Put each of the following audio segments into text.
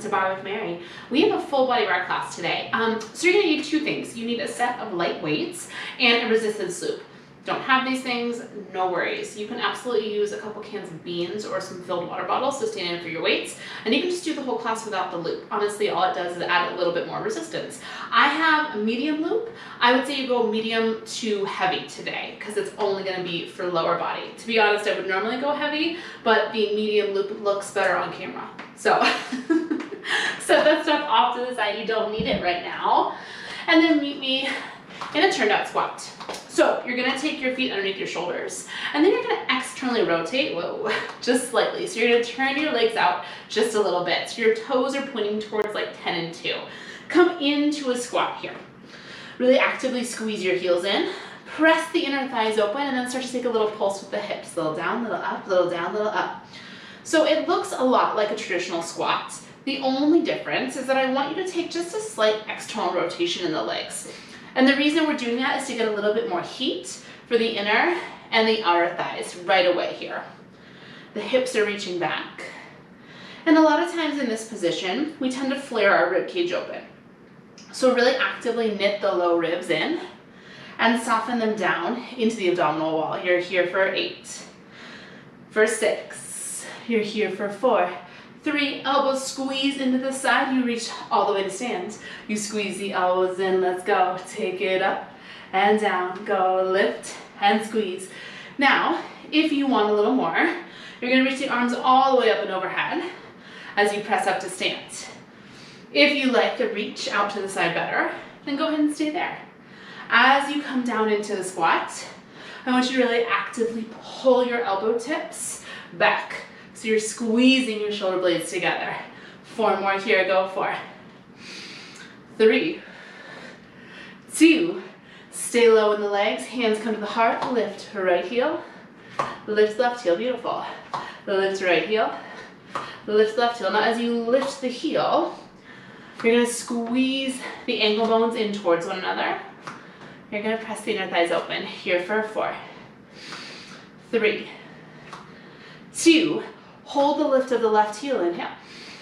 to Barre with Mary. We have a full body bar class today. So you're gonna need two things. You need a set of light weights and a resistance loop. Don't have these things, no worries. You can absolutely use a couple cans of beans or some filled water bottles to stand in for your weights, and you can just do the whole class without the loop. Honestly, all it does is add a little bit more resistance. I have a medium loop. I would say you go medium to heavy today because it's only gonna be for lower body. To be honest, I would normally go heavy, but the medium loop looks better on camera. So set that stuff off to the side, you don't need it right now. And then meet me in a turned out squat. So you're gonna take your feet underneath your shoulders, and then you're gonna externally rotate, whoa, just slightly. So you're gonna turn your legs out just a little bit. So your toes are pointing towards like 10 and 2. Come into a squat here. Really actively squeeze your heels in, press the inner thighs open, and then start to take a little pulse with the hips. Little down, little up, little down, little up. So it looks a lot like a traditional squat. The only difference is that I want you to take just a slight external rotation in the legs. And the reason we're doing that is to get a little bit more heat for the inner and the outer thighs right away here. The hips are reaching back. And a lot of times in this position, we tend to flare our rib cage open. So really actively knit the low ribs in and soften them down into the abdominal wall. You're here for 8, for 6, you're here for 4, 3, elbows squeeze into the side, you reach all the way to stand. You squeeze the elbows in, let's go. Take it up and down, go lift and squeeze. Now, if you want a little more, you're gonna reach the arms all the way up and overhead as you press up to stand. If you like to reach out to the side better, then go ahead and stay there. As you come down into the squat, I want you to really actively pull your elbow tips back. So you're squeezing your shoulder blades together. 4 more here, go 4. 3, 2, stay low in the legs, hands come to the heart, lift right heel, lift left heel, beautiful. Lift right heel, lift left heel. Now as you lift the heel, you're gonna squeeze the ankle bones in towards one another. You're gonna press the inner thighs open, here for 4, 3, 2, hold the lift of the left heel, inhale.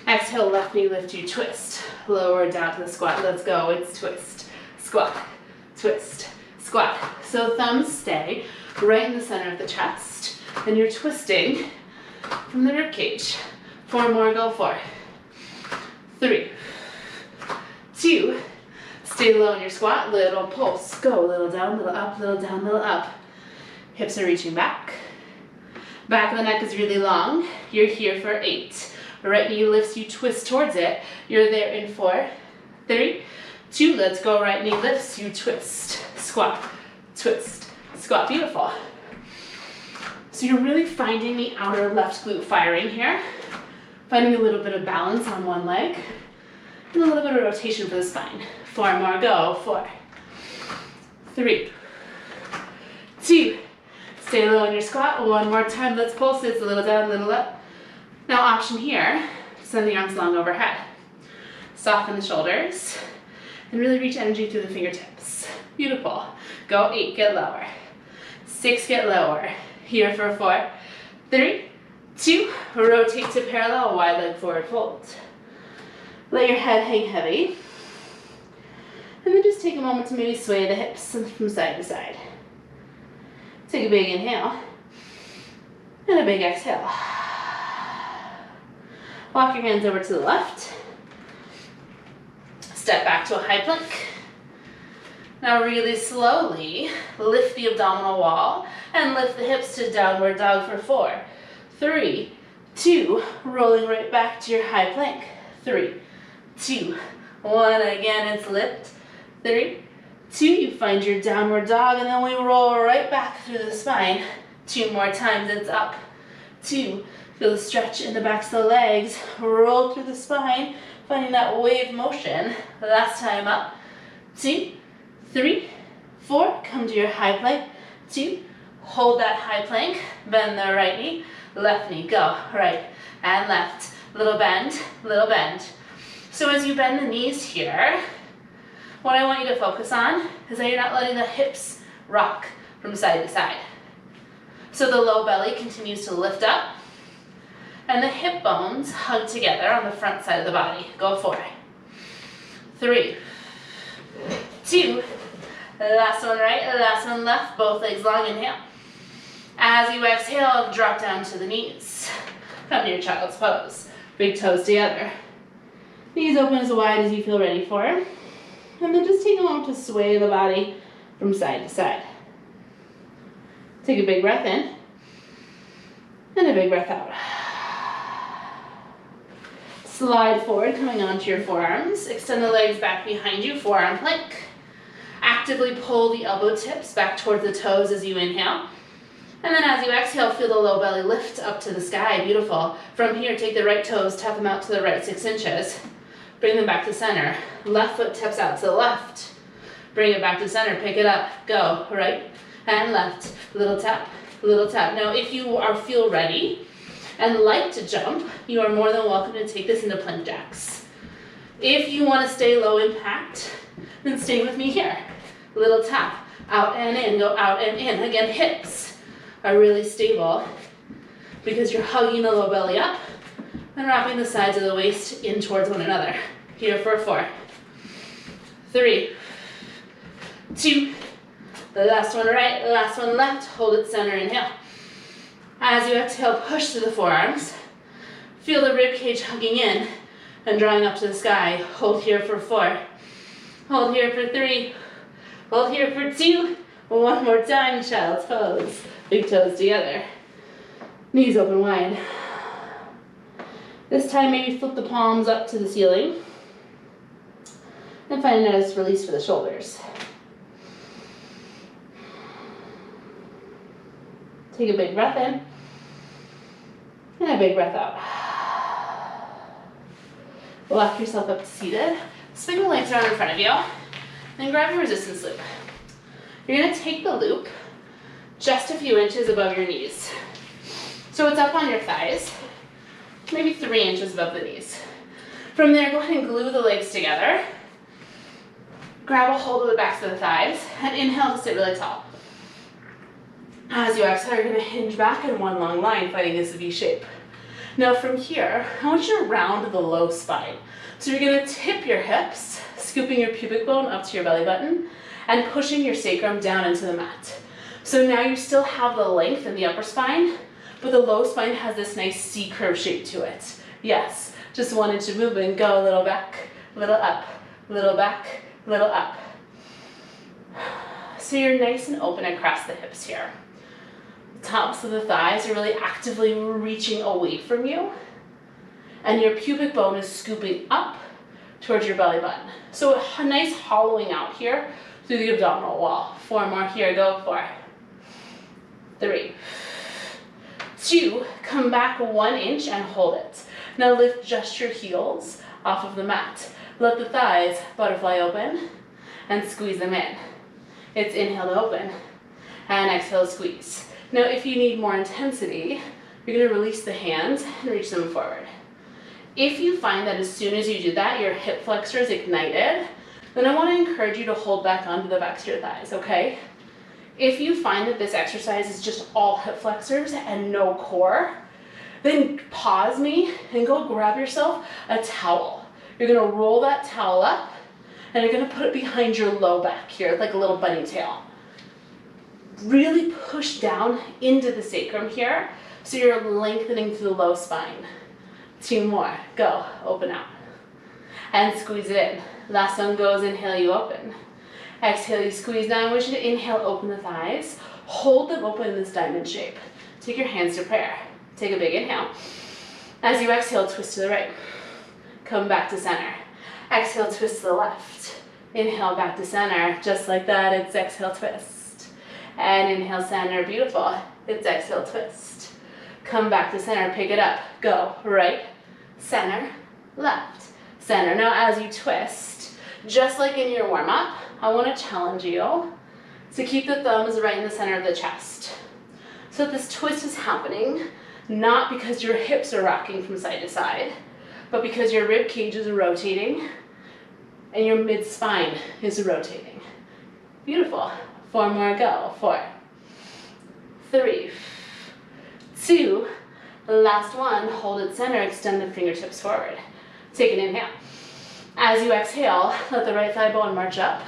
Exhale, left knee lift, you twist. Lower down to the squat, let's go, it's twist, squat, twist, squat. So thumbs stay right in the center of the chest, and you're twisting from the rib cage. 4 more, go 4, 3, 2, stay low in your squat, little pulse, go, little down, little up, little down, little up. Hips are reaching back. Back of the neck is really long. You're here for 8. Right knee lifts, you twist towards it. You're there in 4, 3, 2, let's go. Right knee lifts, you twist, squat, twist, squat, beautiful. So you're really finding the outer left glute firing here, finding a little bit of balance on one leg, and a little bit of rotation for the spine. 4 more, go, 4, 3, 2, stay low in your squat. 1 more time, let's pulse it. It's a little down, little up. Now option here, send the arms long overhead. Soften the shoulders and really reach energy through the fingertips. Beautiful. Go 8, get lower. 6, get lower. Here for 4, 3, 2, rotate to parallel, wide leg forward fold. Let your head hang heavy. And then just take a moment to maybe sway the hips from side to side. Take a big inhale and a big exhale. Walk your hands over to the left. Step back to a high plank. Now really slowly lift the abdominal wall and lift the hips to downward dog for 4, 3, 2, rolling right back to your high plank. 3, 2, 1, again it's lift. 3, 2, you find your downward dog, and then we roll right back through the spine. 2 more times, it's up. 2, feel the stretch in the backs of the legs. Roll through the spine, finding that wave motion. Last time up. 2, 3, 4, come to your high plank. 2, hold that high plank, bend the right knee, left knee, go, right and left. Little bend, little bend. So as you bend the knees here, what I want you to focus on is that you're not letting the hips rock from side to side. So the low belly continues to lift up and the hip bones hug together on the front side of the body. Go 4, 3, 2, last one right, last one left, both legs long, inhale. As you exhale, drop down to the knees. Come to your child's pose. Big toes together. Knees open as wide as you feel ready for. And then just take a moment to sway the body from side to side. Take a big breath in. And a big breath out. Slide forward, coming onto your forearms. Extend the legs back behind you, forearm plank. Actively pull the elbow tips back towards the toes as you inhale. And then as you exhale, feel the low belly lift up to the sky. Beautiful. From here, take the right toes, tap them out to the right 6 inches. Bring them back to center. Left foot taps out to the left. Bring it back to center, pick it up. Go, right and left. Little tap, little tap. Now, if you feel ready and like to jump, you are more than welcome to take this into plank jacks. If you want to stay low impact, then stay with me here. Little tap, out and in, go out and in. Again, hips are really stable because you're hugging the low belly up and wrapping the sides of the waist in towards one another. Here for 4, 3, 2, the last one right, last one left. Hold it center, inhale. As you exhale, push to the forearms. Feel the rib cage hugging in and drawing up to the sky. Hold here for 4, hold here for 3, hold here for 2. One more time, child's pose. Big toes together. Knees open wide. This time, maybe flip the palms up to the ceiling. And find a nice release for the shoulders. Take a big breath in. And a big breath out. Walk yourself up to seated. Swing the legs around in front of you. And grab your resistance loop. You're going to take the loop just a few inches above your knees. So it's up on your thighs, maybe 3 inches above the knees. From there, go ahead and glue the legs together. Grab a hold of the backs of the thighs and inhale to sit really tall. As you exhale, you're going to hinge back in one long line, finding this V shape. Now from here, I want you to round the low spine. So you're going to tip your hips, scooping your pubic bone up to your belly button, and pushing your sacrum down into the mat. So now you still have the length in the upper spine, but the low spine has this nice C-curve shape to it. Yes, just 1 inch of movement. Go a little back, little up, little back, little up. So you're nice and open across the hips here. The tops of the thighs are really actively reaching away from you, and your pubic bone is scooping up towards your belly button. So a nice hollowing out here through the abdominal wall. 4 more here, go 4, 3, 2, come back 1 inch and hold it. Now lift just your heels off of the mat. Let the thighs butterfly open and squeeze them in. It's inhale to open and exhale to squeeze. Now if you need more intensity, you're going to release the hands and reach them forward. If you find that as soon as you do that, your hip flexor is ignited, then I want to encourage you to hold back onto the backs of your thighs, okay? If you find that this exercise is just all hip flexors and no core, then pause me and go grab yourself a towel. You're going to roll that towel up and you're going to put it behind your low back here, like a little bunny tail. Really push down into the sacrum here so you're lengthening through the low spine. 2 more. Go. Open out. And squeeze it in. Last one goes. Inhale, you open. Exhale, you squeeze down. I want you to inhale, open the thighs. Hold them open in this diamond shape. Take your hands to prayer. Take a big inhale. As you exhale, twist to the right. Come back to center. Exhale, twist to the left. Inhale, back to center. Just like that, it's exhale, twist. And inhale, center. Beautiful. It's exhale, twist. Come back to center. Pick it up. Go. Right, center, left, center. Now as you twist, just like in your warm-up, I want to challenge you to keep the thumbs right in the center of the chest. So this twist is happening not because your hips are rocking from side to side, but because your rib cage is rotating and your mid-spine is rotating. Beautiful. 4 more, go. 4, 3, 2, Last one, hold it center, extend the fingertips forward. Take an inhale. As you exhale, let the right thigh bone march up.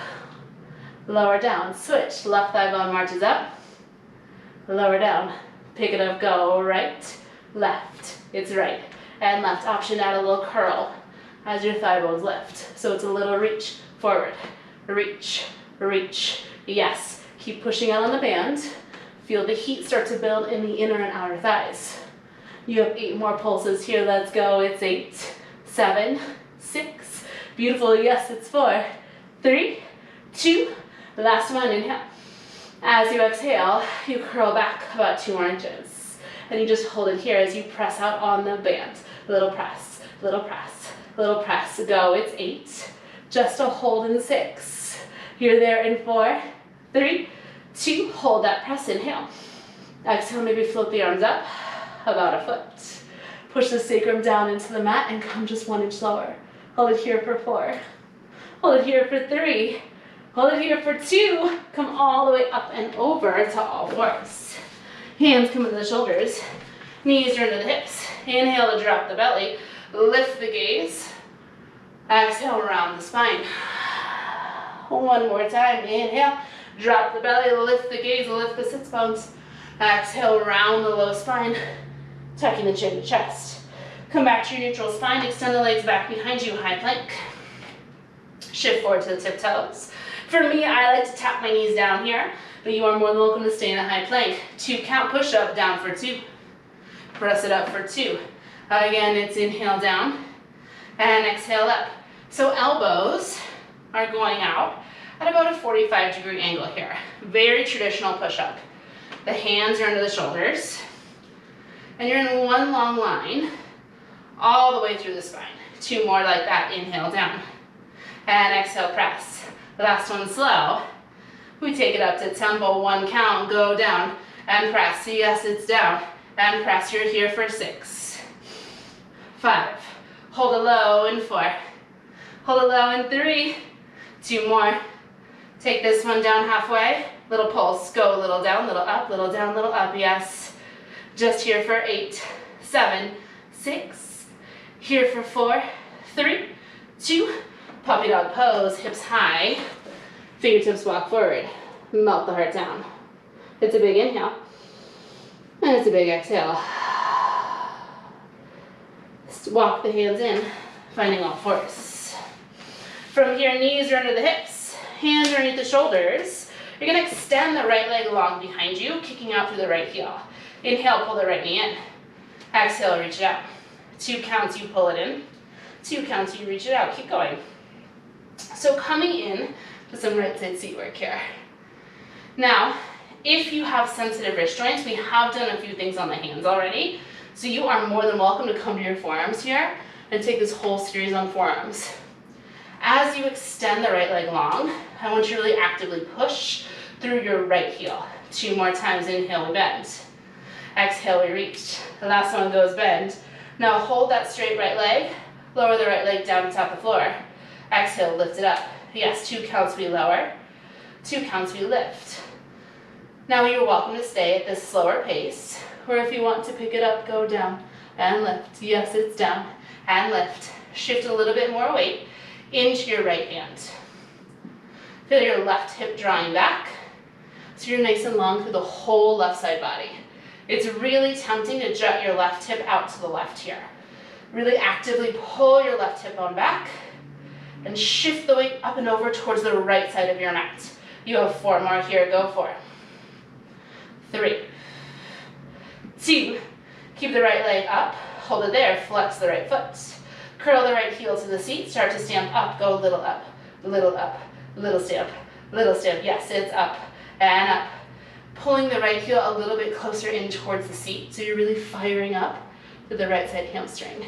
Lower down, switch. Left thigh bone marches up. Lower down. Pick it up, go right, left. It's right and left. Option, add a little curl as your thigh bones lift. So it's a little reach forward. Reach, reach. Yes. Keep pushing out on the band. Feel the heat start to build in the inner and outer thighs. You have 8 more pulses here. Let's go. It's 8, 7, 6. Beautiful. Yes, it's 4, 3, 2. Last one. Inhale. As you exhale, you curl back about 2 more inches. And you just hold it here as you press out on the band. Little press, little press, little press. Go. It's 8. Just a hold in 6. You're there in 4, 3, 2. Hold that press. Inhale. Exhale. Maybe float the arms up about a foot. Push the sacrum down into the mat and come just 1 inch lower. Hold it here for 4. Hold it here for 3. Hold it here for 2. Come all the way up and over to all fours. Hands come to the shoulders. Knees are into the hips. Inhale to drop the belly. Lift the gaze. Exhale, round the spine. One more time. Inhale. Drop the belly. Lift the gaze. Lift the sits bones. Exhale, round the low spine. Tucking the chin to chest. Come back to your neutral spine. Extend the legs back behind you. High plank. Shift forward to the tiptoes. For me, I like to tap my knees down here, but you are more than welcome to stay in a high plank. 2 count push up, down for 2. Press it up for 2. Again, it's inhale down and exhale up. So elbows are going out at about a 45-degree angle here. Very traditional push up. The hands are under the shoulders and you're in one long line all the way through the spine. 2 more like that. Inhale down and exhale, press. Last one slow. We take it up to tempo. 1 count, go down and press. Yes, it's down and press. You're here for 6, 5. Hold it low in 4. Hold it low in 3. 2 more. Take this one down halfway. Little pulse. Go a little down, little up, little down, little up. Yes. Just here for 8, 7, 6. Here for 4, 3, 2. Puppy dog pose, hips high, fingertips walk forward, melt the heart down. It's a big inhale, and it's a big exhale. Walk the hands in, finding all fours. From here, knees are under the hips, hands underneath the shoulders. You're gonna extend the right leg along behind you, kicking out through the right heel. Inhale, pull the right knee in. Exhale, reach it out. 2 counts, you pull it in. 2 counts, you reach it out. Keep going. So coming in to some right side seat work here. Now, if you have sensitive wrist joints, we have done a few things on the hands already. So you are more than welcome to come to your forearms here and take this whole series on forearms. As you extend the right leg long, I want you to really actively push through your right heel. 2 more times. Inhale, we bend. Exhale, we reach. The last one goes bend. Now hold that straight right leg. Lower the right leg down to tap the floor. Exhale, lift it up. Yes, 2 counts we lower. 2 counts we lift. Now you're welcome to stay at this slower pace, or if you want to pick it up, go down and lift. Yes, it's down and lift. Shift a little bit more weight into your right hand. Feel your left hip drawing back, so you're nice and long through the whole left side body. It's really tempting to jut your left hip out to the left here. Really actively pull your left hip bone back and shift the weight up and over towards the right side of your mat. You have 4 more here. Go 4, 3, 2. Keep the right leg up. Hold it there. Flex the right foot. Curl the right heel to the seat. Start to stamp up. Go little up, little up, little stamp, little stamp. Yes, it's up and up. Pulling the right heel a little bit closer in towards the seat, so you're really firing up to the right side hamstring.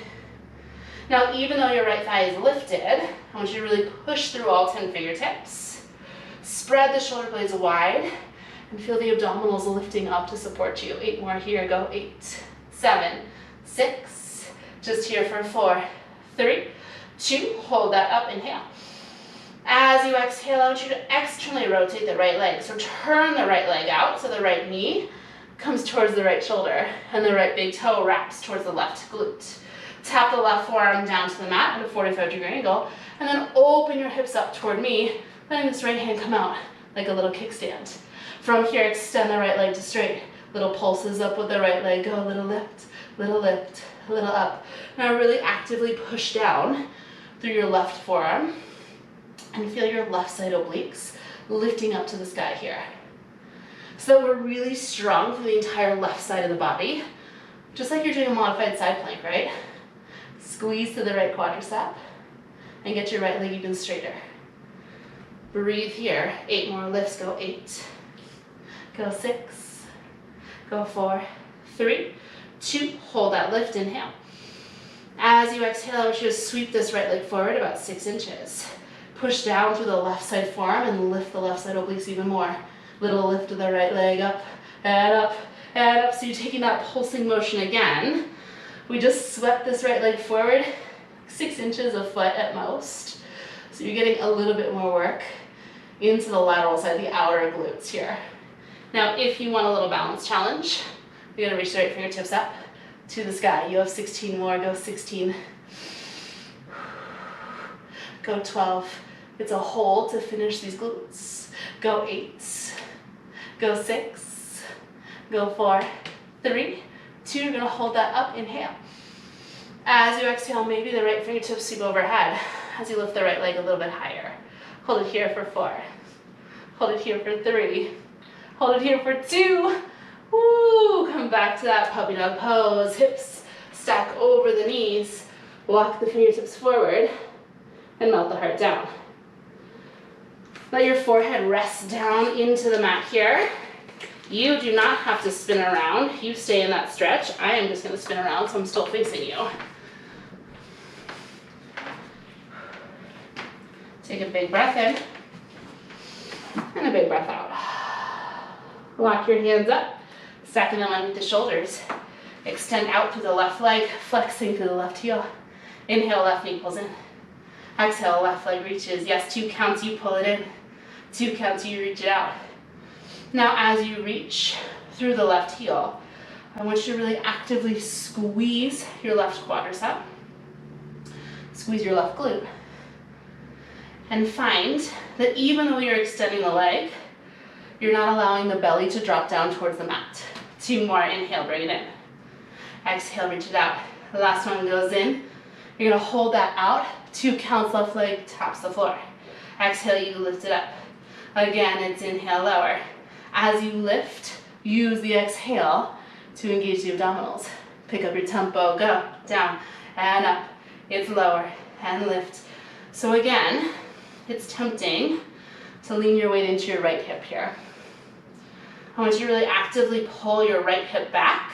Now, even though your right thigh is lifted, I want you to really push through all 10 fingertips. Spread the shoulder blades wide and feel the abdominals lifting up to support you. 8 more here. Go 8, 7, 6. Just here for 4, 3, 2. Hold that up. Inhale. As you exhale, I want you to externally rotate the right leg. So turn the right leg out so the right knee comes towards the right shoulder, and the right big toe wraps towards the left glute. Tap the left forearm down to the mat at a 45-degree angle, and then open your hips up toward me, letting this right hand come out like a little kickstand. From here, extend the right leg to straight. Little pulses up with the right leg. Go a little lift, a little up. Now really actively push down through your left forearm and feel your left side obliques lifting up to the sky here. So that we're really strong through the entire left side of the body, just like you're doing a modified side plank, right? Squeeze to the right quadricep and get your right leg even straighter. Breathe here. 8 more lifts. Go 8. Go 6. Go 4. 3, 2. Hold that lift. Inhale. As you exhale, I want you to sweep this right leg forward about 6 inches. Push down through the left side forearm and lift the left side obliques even more. Little lift of the right leg up and up and up. So you're taking that pulsing motion again. We just swept this right leg forward 6 inches, a foot at most. So you're getting a little bit more work into the lateral side, the outer glutes here. Now, if you want a little balance challenge, you're gonna reach the right fingertips up to the sky. You have 16 more. Go 16. Go 12. It's a hold to finish these glutes. Go 8. Go 6. Go 4. 3, 2. You're gonna hold that up. Inhale. As you exhale, maybe the right fingertips sweep overhead as you lift the right leg a little bit higher. Hold it here for 4. Hold it here for 3. Hold it here for 2. Woo! Come back to that puppy dog pose. Hips stack over the knees. Walk the fingertips forward and melt the heart down. Let your forehead rest down into the mat here. You do not have to spin around. You stay in that stretch. I am just going to spin around so I'm still facing you. Take a big breath in and a big breath out. Lock your hands up, stacking them underneath the shoulders. Extend out through the left leg, flexing through the left heel. Inhale, left knee pulls in. Exhale, left leg reaches. Yes, 2 counts, you pull it in. 2 counts, you reach it out. Now, as you reach through the left heel, I want you to really actively squeeze your left quadricep. Squeeze your left glute. And find that even though you're extending the leg, you're not allowing the belly to drop down towards the mat. 2 more. Inhale, bring it in. Exhale, reach it out. The last one goes in. You're gonna hold that out. 2 counts, left leg taps the floor. Exhale, you lift it up. Again, it's inhale, lower. As you lift, use the exhale to engage the abdominals. Pick up your tempo, go, down and up. It's lower and lift. So again, it's tempting to lean your weight into your right hip here. I want you to really actively pull your right hip back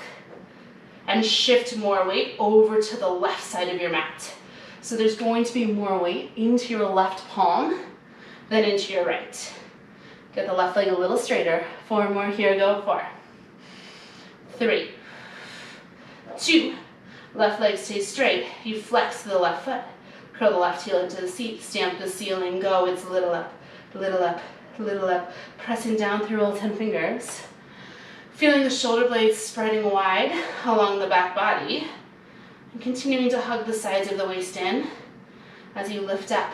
and shift more weight over to the left side of your mat. So there's going to be more weight into your left palm than into your right. Get the left leg a little straighter. 4 more here, go 4. 3, 2, left leg stays straight. You flex to the left foot. Curl the left heel into the seat, stamp the ceiling, go. It's a little up, little up, little up. Pressing down through all 10 fingers. Feeling the shoulder blades spreading wide along the back body. And continuing to hug the sides of the waist in as you lift up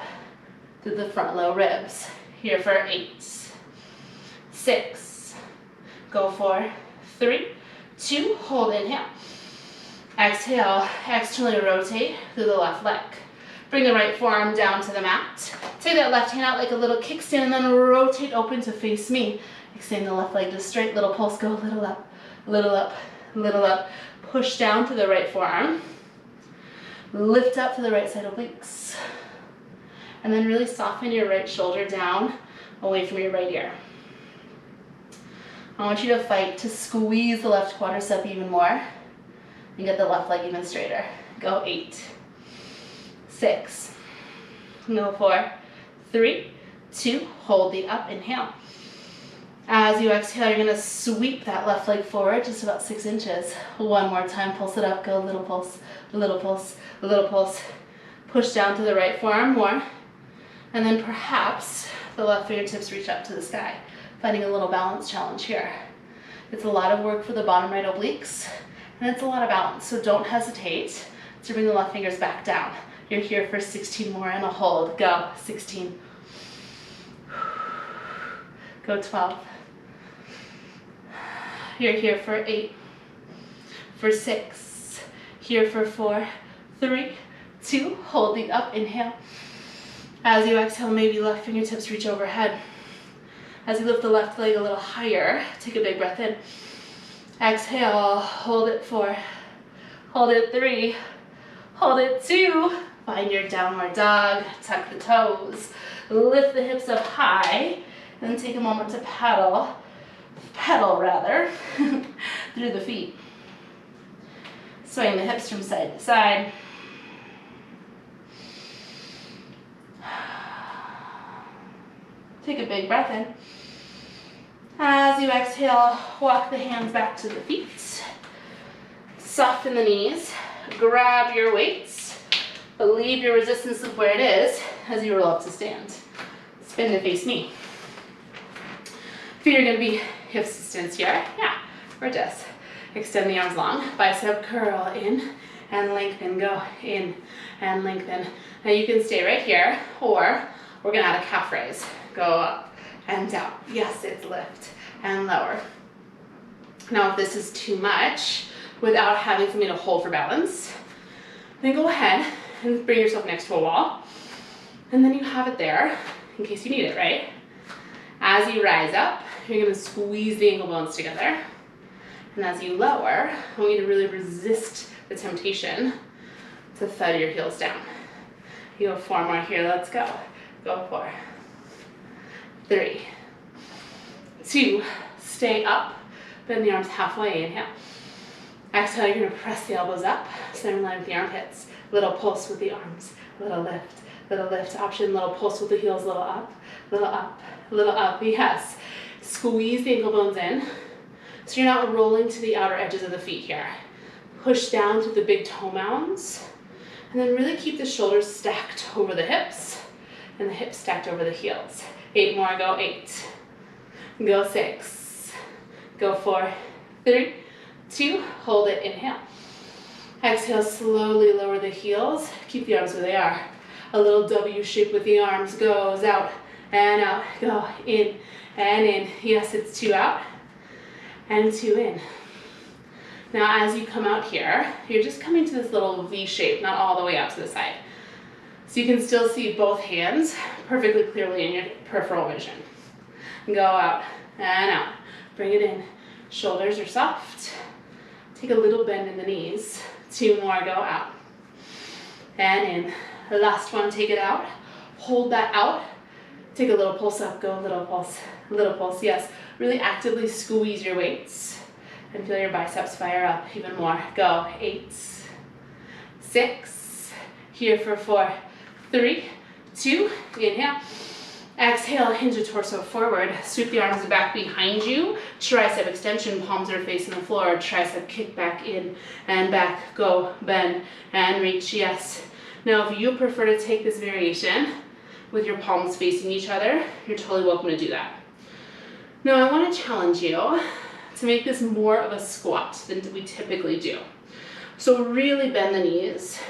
through the front low ribs. Here for 8, 6, go 4, 3, 2, hold, inhale. Exhale, externally rotate through the left leg. Bring the right forearm down to the mat. Take that left hand out like a little kickstand and then rotate open to face me. Extend the left leg to straight, little pulse, go a little up, little up, little up. Push down to the right forearm. Lift up to the right side obliques. And then really soften your right shoulder down away from your right ear. I want you to fight to squeeze the left quadricep even more and get the left leg even straighter. Go 8, 6, go 4, 3, 2, hold the up, inhale. As you exhale, you're gonna sweep that left leg forward just about 6 inches. 1 more time, pulse it up, go a little pulse, a little pulse, a little pulse. Push down to the right forearm more. And then perhaps the left fingertips reach up to the sky. Finding a little balance challenge here. It's a lot of work for the bottom right obliques, and it's a lot of balance, so don't hesitate to bring the left fingers back down. You're here for 16 more and a hold. Go, 16. Go, 12. You're here for 8, for 6, here for 4, 3, 2, holding up, inhale. As you exhale, maybe left fingertips reach overhead. As you lift the left leg a little higher, take a big breath in. Exhale, hold it 4, hold it 3, hold it 2. Find your downward dog, tuck the toes, lift the hips up high, and then take a moment to pedal through the feet. Swaying the hips from side to side. Take a big breath in. As you exhale, walk the hands back to the feet. Soften the knees. Grab your weights, but leave your resistance loop where it is as you roll up to stand. Spin to face me. Feet are going to be hip distance here. Yeah, or just extend the arms long. Bicep curl in and lengthen. Go in and lengthen. Now you can stay right here, or we're going to add a calf raise. Go up and down. Yes, it's lift and lower. Now if this is too much without having something to hold for balance, then go ahead and bring yourself next to a wall. And then you have it there in case you need it, right? As you rise up, you're going to squeeze the ankle bones together. And as you lower, I want you to really resist the temptation to thud your heels down. You go 4 more here, let's go. Go 4, 3, 2, stay up, bend the arms halfway, inhale. Exhale, you're going to press the elbows up, center line with the armpits. Little pulse with the arms, little lift option, little pulse with the heels, little up, yes. Squeeze the ankle bones in, so you're not rolling to the outer edges of the feet here. Push down to the big toe mounds, and then really keep the shoulders stacked over the hips, and the hips stacked over the heels. 8 more, go 8, go 6, go 4, 3, 2, hold it, inhale. Exhale, slowly lower the heels, keep the arms where they are. A little W shape with the arms, goes out and out, go in and in. Yes, it's 2 out and 2 in. Now as you come out here, you're just coming to this little V shape, not all the way out to the side. So you can still see both hands perfectly clearly in your peripheral vision. Go out and out, bring it in. Shoulders are soft. Take a little bend in the knees. 2 more, go out and in. The last one, take it out. Hold that out. Take a little pulse up, go little pulse, yes. Really actively squeeze your weights and feel your biceps fire up even more. Go, 8, 6, here for 4, 3, 2, inhale. Exhale, hinge the torso forward, sweep the arms back behind you, tricep extension, palms are facing the floor, tricep kick back in and back, go, bend, and reach, yes. Now if you prefer to take this variation with your palms facing each other, you're totally welcome to do that. Now I want to challenge you to make this more of a squat than we typically do. So really bend the knees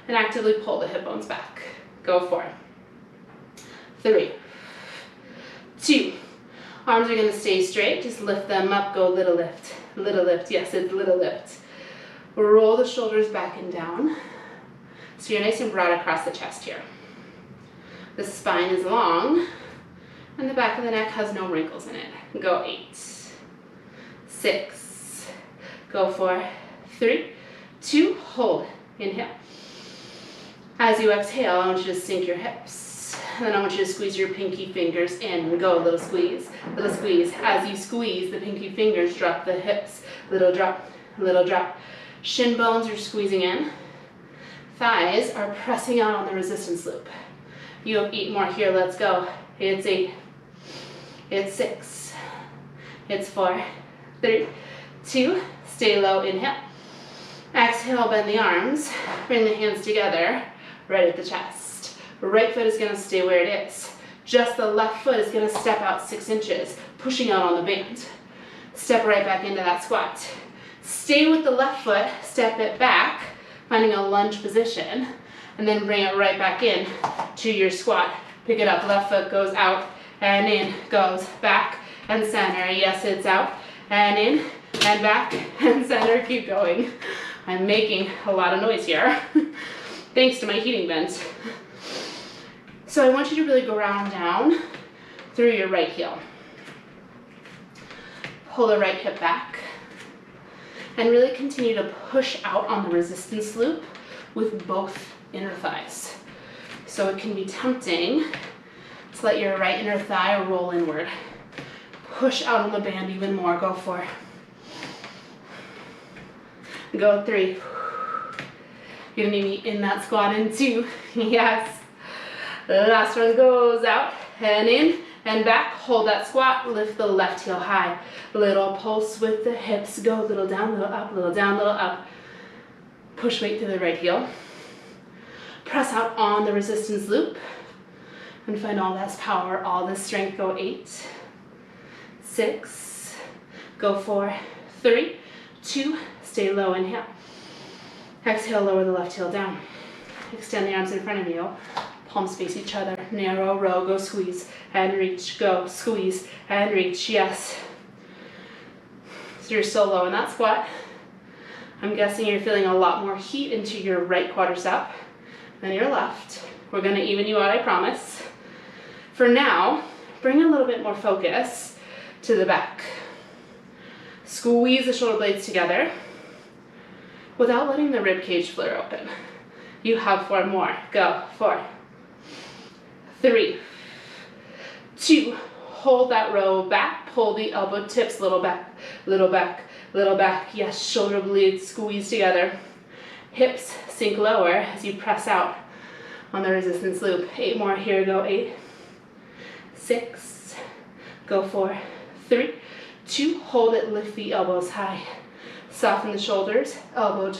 and actively pull the hip bones back. Go 4, 3, 2. Arms are going to stay straight. Just lift them up. Go little lift. Little lift. Yes, it's little lift. Roll the shoulders back and down. So you're nice and broad across the chest here. The spine is long, and the back of the neck has no wrinkles in it. Go 8, 6, go 4, 3, 2, hold. Inhale. As you exhale, I want you to sink your hips. And then I want you to squeeze your pinky fingers in and go, little squeeze, little squeeze. As you squeeze, the pinky fingers drop the hips, little drop, little drop. Shin bones are squeezing in. Thighs are pressing out on the resistance loop. You have 8 more here, let's go. It's 8, it's 6, it's 4, 3, 2, stay low, inhale. Exhale, bend the arms, bring the hands together, right at the chest. Right foot is gonna stay where it is. Just the left foot is gonna step out 6 inches, pushing out on the band. Step right back into that squat. Stay with the left foot, step it back, finding a lunge position, and then bring it right back in to your squat. Pick it up, left foot goes out and in, goes back and center. Yes, it's out and in and back and center. Keep going. I'm making a lot of noise here thanks to my heating vent. So I want you to really go round down through your right heel. Pull the right hip back and really continue to push out on the resistance loop with both inner thighs. So it can be tempting to let your right inner thigh roll inward. Push out on the band even more. Go 4. Go 3. You're gonna need me in that squat in 2. Yes. The last one goes out and in and back. Hold that squat. Lift the left heel high. Little pulse with the hips. Go a little down, little up, little down, little up. Push weight to the right heel. Press out on the resistance loop and find all this power, all this strength. Go 8, 6, go 4, 3, 2, stay low, inhale. Exhale, lower the left heel down. Extend the arms in front of you, palms face each other, narrow row, go squeeze and reach, go squeeze and reach, yes. So you're so low in that squat. I'm guessing you're feeling a lot more heat into your right quadricep than your left. We're gonna even you out, I promise. For now, bring a little bit more focus to the back. Squeeze the shoulder blades together without letting the rib cage flare open. You have 4 more. Go. 4, 3, 2. Hold that row back. Pull the elbow tips, little back, little back, little back. Yes, shoulder blades squeeze together. Hips sink lower as you press out on the resistance loop. 8 more here. Go 8, 6, go 4, 3, 2. Hold it. Lift the elbows high. Soften the shoulders. Elbow,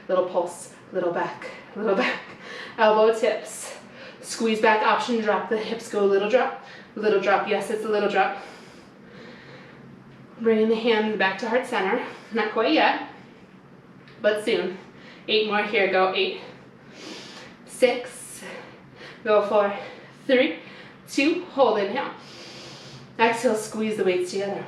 little pulse, little back, little back. Elbow tips. Squeeze back. Option drop. The hips go little drop, little drop. Yes, it's a little drop. Bringing the hands back to heart center. Not quite yet, but soon. 8 more here. Go 8, 6, go 4, 3, 2, hold, inhale. Exhale, squeeze the weights together.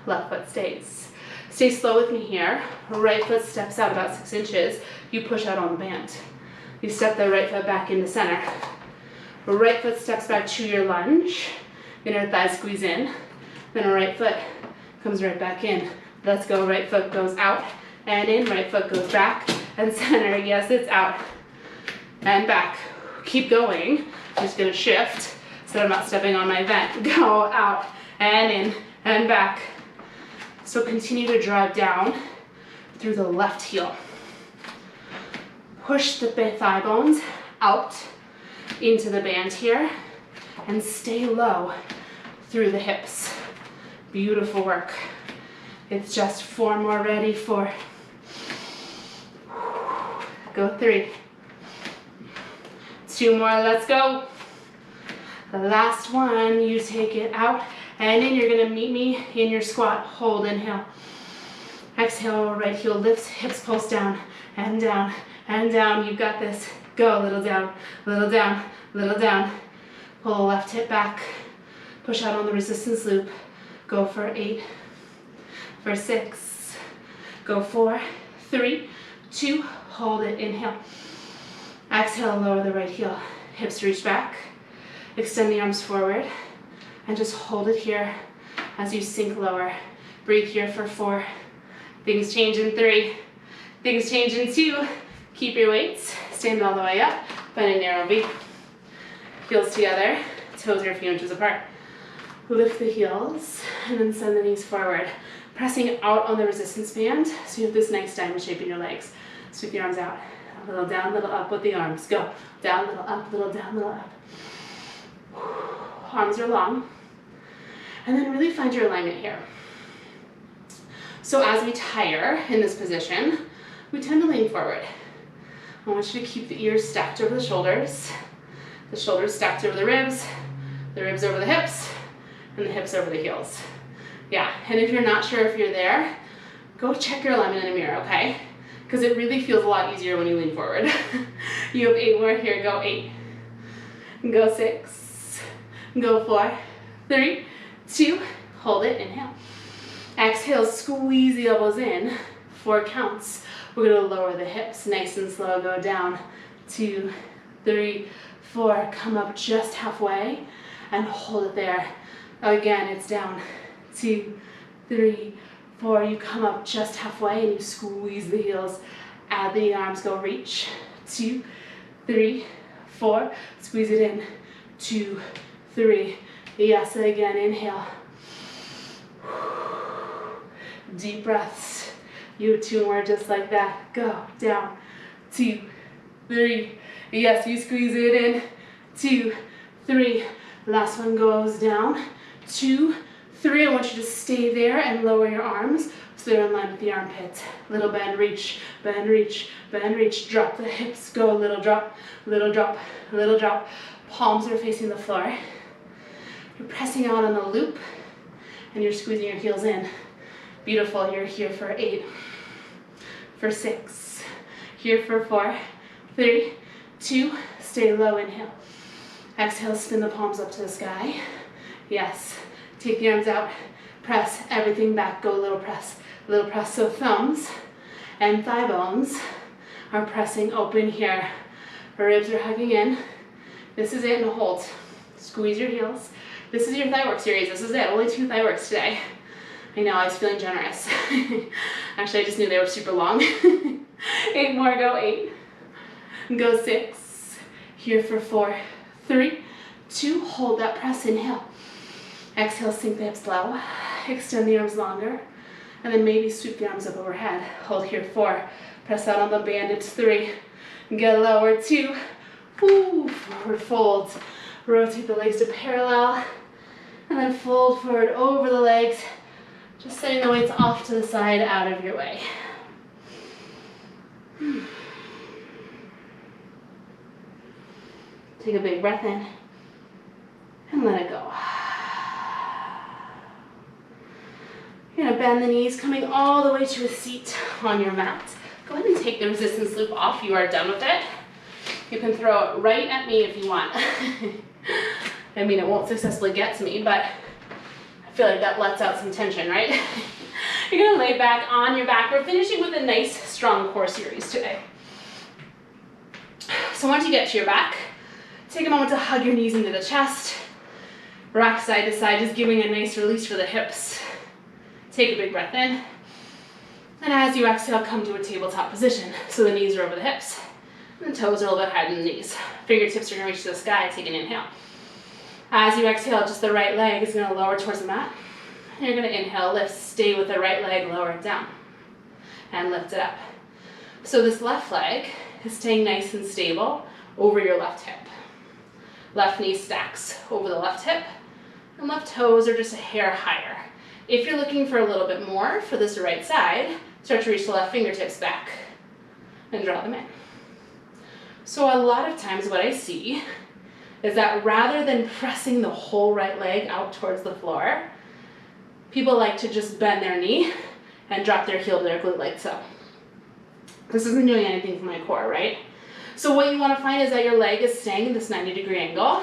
Left foot stays. Stay slow with me here. Right foot steps out about 6 inches. You push out on the band. You step the right foot back into center. Right foot steps back to your lunge. Inner thigh squeeze in. Then a right foot comes right back in. Let's go. Right foot goes out and in. Right foot goes back and center. Yes, it's out and back. Keep going. I'm just gonna shift so that I'm not stepping on my vent. Go out and in and back. So continue to drive down through the left heel. Push the thigh bones out into the band here and stay low through the hips. Beautiful work. It's just 4 more. Ready? 4. Go 3. 2 more. Let's go. The last one, you take it out and in. You're gonna meet me in your squat. Hold, inhale. Exhale, right heel lifts, hips pulse down and down and down. You've got this. Go, little down, little down, little down. Pull the left hip back. Push out on the resistance loop. Go for 8, for 6, go 4, 3, 2, hold it, inhale. Exhale, lower the right heel. Hips reach back. Extend the arms forward and just hold it here as you sink lower. Breathe here for 4. Things change in 3. Things change in 2. Keep your weights. Stand all the way up. Find a narrow V. Heels together. Toes are a few inches apart. Lift the heels and then send the knees forward. Pressing out on the resistance band so you have this nice diamond shape in your legs. Sweep the arms out. A little down, little up with the arms. Go. Down, little up, little down, little up. Arms are long. And then really find your alignment here. So as we tire in this position, we tend to lean forward. I want you to keep the ears stacked over the shoulders stacked over the ribs over the hips, and the hips over the heels. Yeah, and if you're not sure if you're there, go check your alignment in a mirror, okay? Because it really feels a lot easier when you lean forward. You have 8 more here, go 8, go 6, go 4, 3, 2, hold it, inhale. Exhale, squeeze the elbows in, 4 counts. We're gonna lower the hips, nice and slow, go down, 2, 3, 4, come up just halfway, and hold it there. Again, it's down, 2, 3, 4, you come up just halfway and you squeeze the heels, add the arms, go reach, 2, 3, 4, squeeze it in, 2, 3, yes, again, inhale. Deep breaths, you have 2 more just like that, go, down, 2, 3, yes, you squeeze it in, 2, 3, last one goes down, 2, 3, I want you to stay there and lower your arms so they're in line with the armpits. Little bend, reach, bend, reach, bend, reach, drop the hips, go, little drop, little drop, little drop. Palms are facing the floor. You're pressing out on the loop and you're squeezing your heels in. Beautiful, you're here for 8, for 6, here for 4, 3, 2, stay low, inhale. Exhale, spin the palms up to the sky. Yes. Take the arms out, press everything back, go little press, little press. So thumbs and thigh bones are pressing open here. Ribs are hugging in. This is it, and hold. Squeeze your heels. This is your thigh work series. This is it, only 2 thigh works today. I know, I was feeling generous. Actually, I just knew they were super long. 8 more, go 8, go 6, here for 4, 3, 2, hold that press, inhale. Exhale, sink the hips low, extend the arms longer, and then maybe sweep the arms up overhead. Hold here, 4, press out on the bandage, 3, get lower, 2, woo, forward fold, rotate the legs to parallel, and then fold forward over the legs, just setting the weights off to the side, out of your way. Take a big breath in, and let it go. You're gonna bend the knees, coming all the way to a seat on your mat. Go ahead and take the resistance loop off. You are done with it. You can throw it right at me if you want. I mean, it won't successfully get to me, but I feel like that lets out some tension, right? You're gonna lay back on your back. We're finishing with a nice, strong core series today. So once you get to your back, take a moment to hug your knees into the chest. Rock side to side, just giving a nice release for the hips. Take a big breath in. And as you exhale, come to a tabletop position. So the knees are over the hips. And the toes are a little bit higher than the knees. Fingertips are gonna reach to the sky. Take an inhale. As you exhale, just the right leg is gonna lower towards the mat. And you're gonna inhale, lift, stay with the right leg, lower it down. And lift it up. So this left leg is staying nice and stable over your left hip. Left knee stacks over the left hip. And left toes are just a hair higher. If you're looking for a little bit more for this right side, start to reach the left fingertips back and draw them in. So a lot of times what I see is that rather than pressing the whole right leg out towards the floor, people like to just bend their knee and drop their heel to their glute like so. This isn't doing anything for my core, right? So what you want to find is that your leg is staying in this 90-degree angle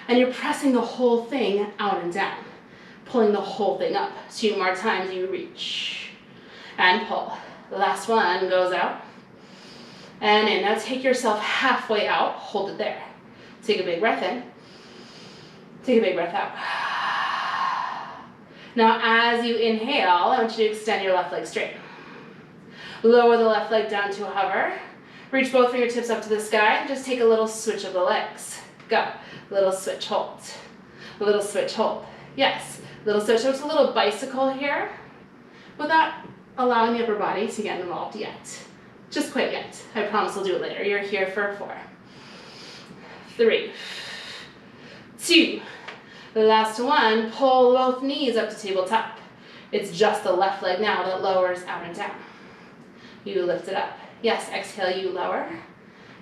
and you're pressing the whole thing out and down, pulling the whole thing up. 2 more times, you reach and pull. The last one goes out and in. Now take yourself halfway out, hold it there. Take a big breath in, take a big breath out. Now as you inhale, I want you to extend your left leg straight. Lower the left leg down to a hover. Reach both fingertips up to the sky. Just take a little switch of the legs. Go. Little switch, hold. Little switch, hold. Yes. Little switch. So it's a little bicycle here without allowing the upper body to get involved yet. Just quite yet. I promise we'll do it later. You're here for 4, 3, 2. The last one, pull both knees up to tabletop. It's just the left leg now that lowers out and down. You lift it up. Yes, exhale, you lower.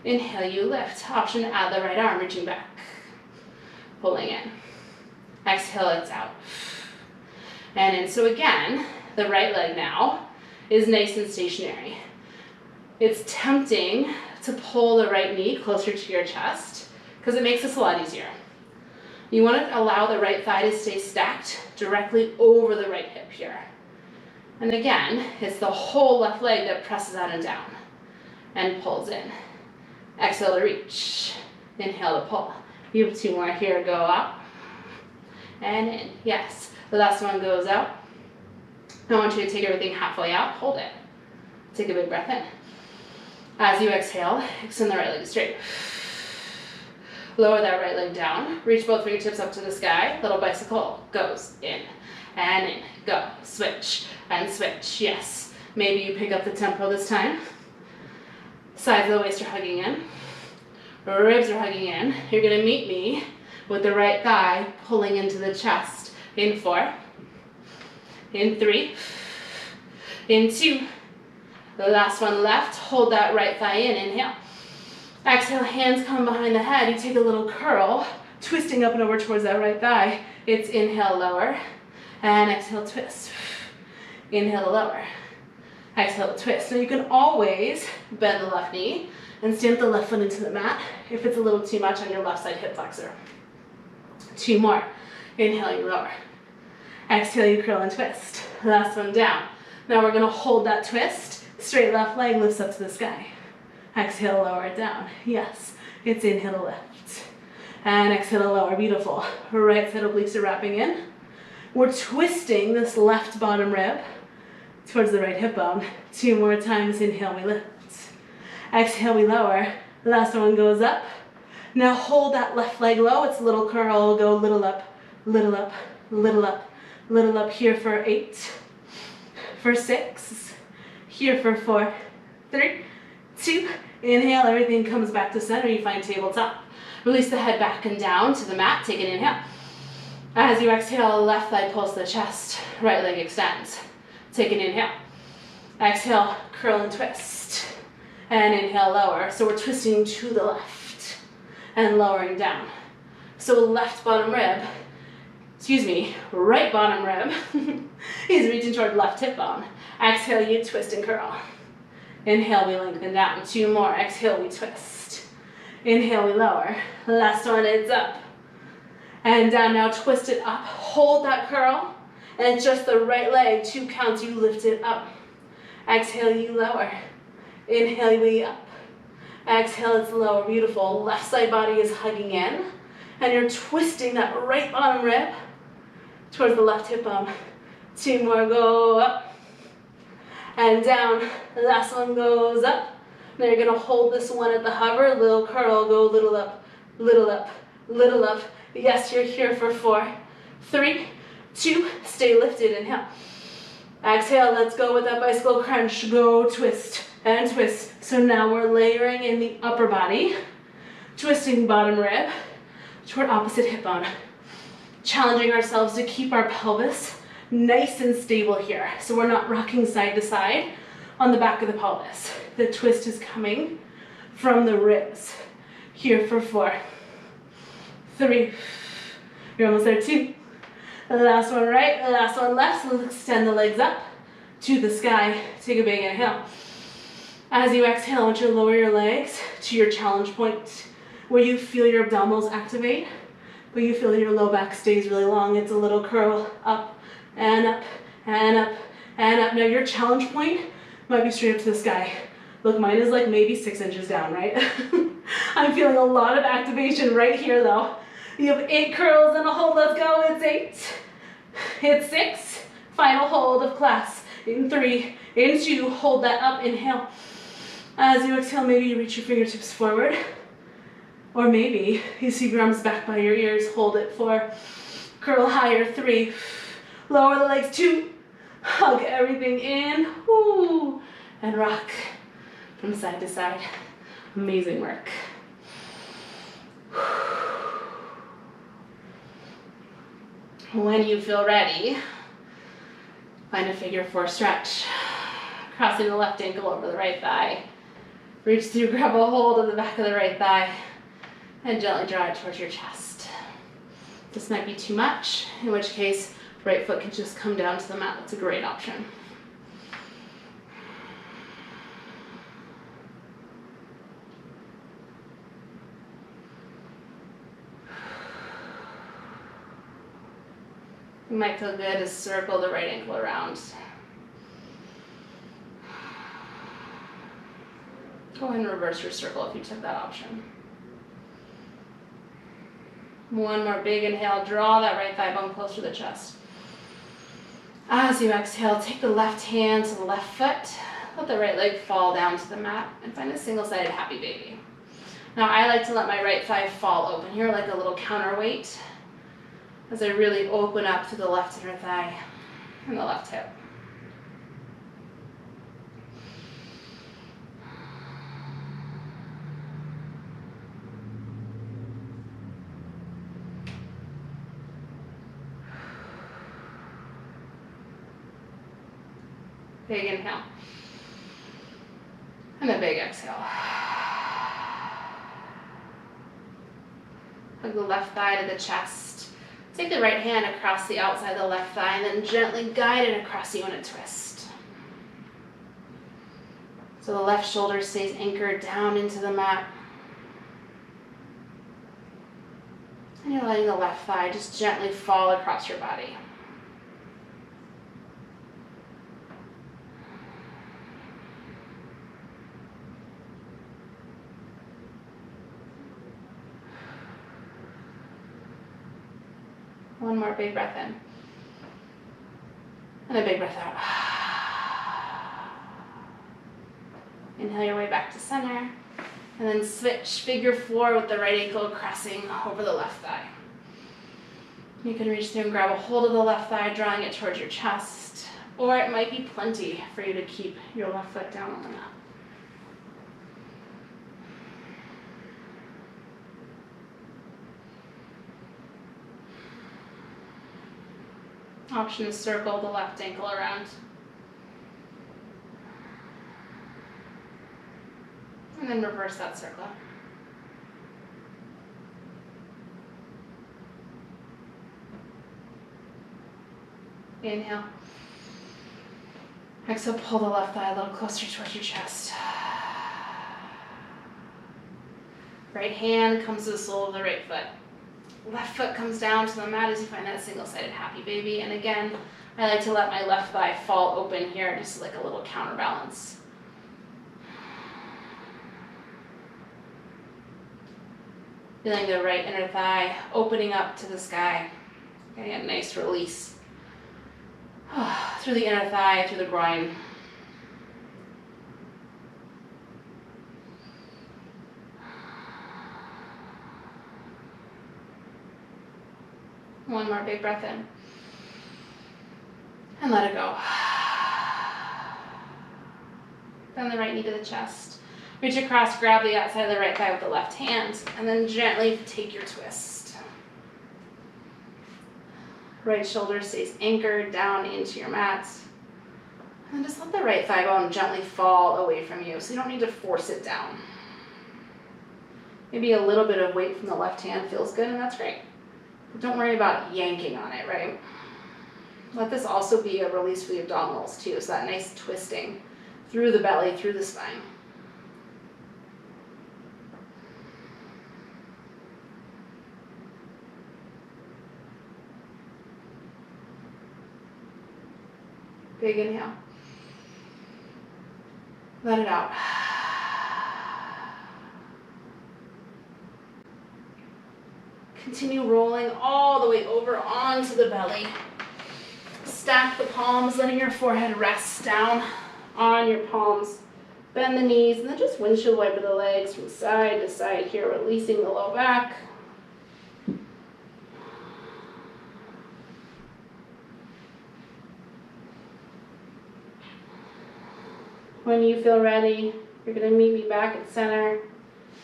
Inhale, you lift. Option to add the right arm, reaching back. Pulling in. Exhale, it's out. and in. So again, the right leg now is nice and stationary. It's tempting to pull the right knee closer to your chest because it makes this a lot easier. You want to allow the right thigh to stay stacked directly over the right hip here. And again, it's the whole left leg that presses out and down and pulls in. Exhale to reach. Inhale to pull. You have 2 more here. Go up and in. Yes. The last one goes out. I want you to take everything halfway out. Hold it. Take a big breath in. As you exhale, extend the right leg straight. Lower that right leg down. Reach both fingertips up to the sky. Little bicycle goes in and in. Go. Switch and switch. Yes. Maybe you pick up the tempo this time. Sides of the waist are hugging in. Ribs are hugging in. You're going to meet me with the right thigh pulling into the chest. In 4. In 3. In 2. The last one left. Hold that right thigh in. Inhale. Exhale, hands come behind the head. You take a little curl, twisting up and over towards that right thigh. It's inhale, lower, and exhale, twist. Inhale, lower. Exhale, twist. Now you can always bend the left knee and stamp the left foot into the mat if it's a little too much on your left side hip flexor. 2 more. Inhale, you lower. Exhale, you curl and twist. Last one down. Now we're going to hold that twist. Straight left leg lifts up to the sky. Exhale, lower it down. Yes, it's inhale to lift. And exhale to lower. Beautiful. Right side obliques are wrapping in. We're twisting this left bottom rib towards the right hip bone. 2 more times. Inhale, we lift. Exhale, we lower. Last one goes up. Now hold that left leg low. It's a little curl. Go little up, little up, little up, little up. Here for 8. For 6. Here for 4. 3. 2, inhale, everything comes back to center, you find tabletop. Release the head back and down to the mat, take an inhale. As you exhale, left thigh pulls the chest, right leg extends. Take an inhale. Exhale, curl and twist. And inhale, lower. So we're twisting to the left and lowering down. So left bottom rib, right bottom rib is reaching toward left hip bone. Exhale, you twist and curl. Inhale, we lengthen down. 2 more. Exhale, we twist. Inhale, we lower. Last one, it's up. And down. Now twist it up. Hold that curl. And just the right leg, 2 counts, you lift it up. Exhale, you lower. Inhale, we up. Exhale, it's lower. Beautiful. Left side body is hugging in. And you're twisting that right bottom rib towards the left hip bone. 2 more, go up. And down. The last one goes up. Now you're going to hold this one at the hover. Little curl, go little up, little up, little up. Yes, you're here for 4, 3, 2. Stay lifted. Inhale. Exhale, let's go with that bicycle crunch. Go twist and twist. So now we're layering in the upper body, twisting bottom rib toward opposite hip bone. Challenging ourselves to keep our pelvis nice and stable here. So we're not rocking side to side on the back of the pelvis. The twist is coming from the ribs. Here for 4, 3, you're almost there, 2. The last one right, the last one left. So let's extend the legs up to the sky. Take a big inhale. As you exhale, I want you to lower your legs to your challenge point where you feel your abdominals activate, but you feel that your low back stays really long. It's a little curl up and up and up and up. Now your challenge point might be straight up to the sky. Look, mine is like maybe 6 inches down, right? I'm feeling a lot of activation right here though. You have 8 curls and a hold. Let's go. It's 8. It's 6. Final hold of class. In 3, in 2, hold that up. Inhale. As you exhale, maybe you reach your fingertips forward. Or maybe you see your arms back by your ears. Hold it. 4. Curl higher. 3. Lower the legs. 2. Hug everything in. Woo. And rock from side to side. Amazing work. When you feel ready, find a figure 4 stretch. Crossing the left ankle over the right thigh. Reach through, grab a hold of the back of the right thigh, and gently draw it towards your chest. This might be too much, in which case Right foot can just come down to the mat. That's a great option. You might feel good to circle the right ankle around. Go ahead and reverse your circle if you took that option. One more big inhale, draw that right thigh bone closer to the chest. As you exhale, take the left hand to the left foot, let the right leg fall down to the mat, and find a single-sided happy baby. Now I like to let my right thigh fall open here like a little counterweight as I really open up to the left inner thigh and the left hip. Big inhale. And a big exhale. Hug the left thigh to the chest. Take the right hand across the outside of the left thigh and then gently guide it across you in a twist. So the left shoulder stays anchored down into the mat. And you're letting the left thigh just gently fall across your body. One more big breath in. And a big breath out. Inhale your way back to center. And then switch figure four with the right ankle crossing over the left thigh. You can reach through and grab a hold of the left thigh, drawing it towards your chest. Or it might be plenty for you to keep your left foot down on the mat. Option is circle the left ankle around. And then reverse that circle. Inhale. Exhale, pull the left thigh a little closer towards your chest. Right hand comes to the sole of the right foot. Left foot comes down to the mat as you find that single-sided happy baby. And again, I like to let my left thigh fall open here, just like a little counterbalance. Feeling the right inner thigh opening up to the sky. Getting a nice release. Through the inner thigh, through the groin. One more big breath in. And let it go. Bend the right knee to the chest. Reach across, grab the outside of the right thigh with the left hand, and then gently take your twist. Right shoulder stays anchored down into your mat. And just let the right thigh bone gently fall away from you, so you don't need to force it down. Maybe a little bit of weight from the left hand feels good, and that's great. But don't worry about yanking on it, right? Let this also be a release for the abdominals too, so that nice twisting through the belly, through the spine. Big inhale. Let it out. Continue rolling all the way over onto the belly. Stack the palms, letting your forehead rest down on your palms. Bend the knees, and then just windshield wiper the legs from side to side here, releasing the low back. When you feel ready, you're going to meet me back at center.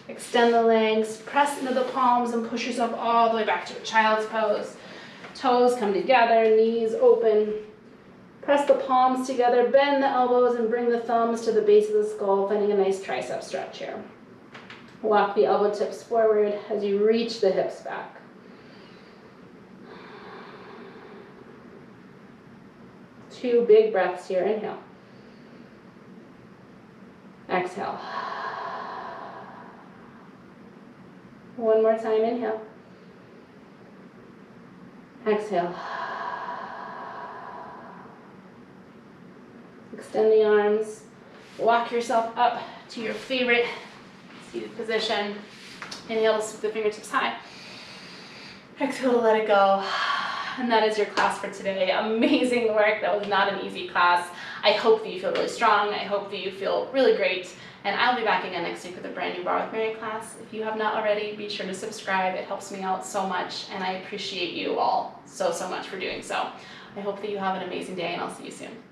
Extend the legs, press into the palms, and push yourself all the way back to a child's pose. Toes come together, knees open. Press the palms together, bend the elbows, and bring the thumbs to the base of the skull, finding a nice tricep stretch here. Walk the elbow tips forward as you reach the hips back. 2 big breaths here. Inhale. Exhale. One more time, inhale. Exhale. Extend the arms. Walk yourself up to your favorite seated position. Inhale to sweep the fingertips high. Exhale to let it go. And that is your class for today. Amazing work. That was not an easy class. I hope that you feel really strong. I hope that you feel really great. And I'll be back again next week with a brand new Barre with Mary class. If you have not already, be sure to subscribe. It helps me out so much, and I appreciate you all so much for doing so. I hope that you have an amazing day, and I'll see you soon.